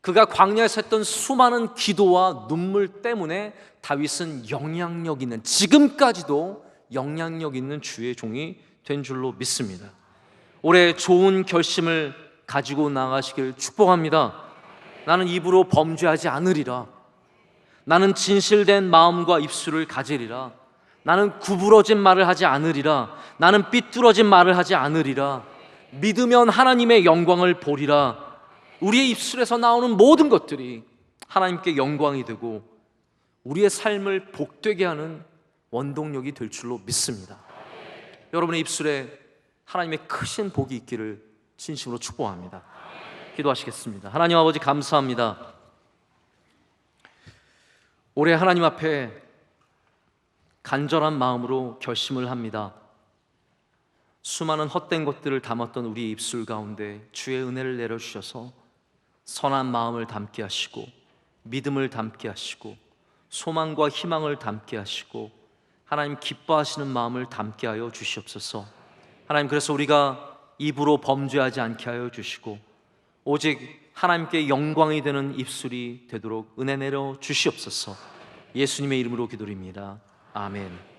그가 광야에서 했던 수많은 기도와 눈물 때문에 다윗은 영향력 있는, 지금까지도 영향력 있는 주의 종이 된 줄로 믿습니다. 올해 좋은 결심을 가지고 나가시길 축복합니다. 나는 입으로 범죄하지 않으리라. 나는 진실된 마음과 입술을 가지리라. 나는 구부러진 말을 하지 않으리라. 나는 삐뚤어진 말을 하지 않으리라. 믿으면 하나님의 영광을 보리라. 우리의 입술에서 나오는 모든 것들이 하나님께 영광이 되고 우리의 삶을 복되게 하는 원동력이 될 줄로 믿습니다. 여러분의 입술에 하나님의 크신 복이 있기를 진심으로 축복합니다. 기도하시겠습니다. 하나님 아버지, 감사합니다. 올해 하나님 앞에 간절한 마음으로 결심을 합니다. 수많은 헛된 것들을 담았던 우리의 입술 가운데 주의 은혜를 내려주셔서 선한 마음을 담게 하시고 믿음을 담게 하시고 소망과 희망을 담게 하시고 하나님 기뻐하시는 마음을 담게 하여 주시옵소서. 하나님, 그래서 우리가 입으로 범죄하지 않게 하여 주시고 오직 하나님께 영광이 되는 입술이 되도록 은혜 내려 주시옵소서. 예수님의 이름으로 기도드립니다. 아멘.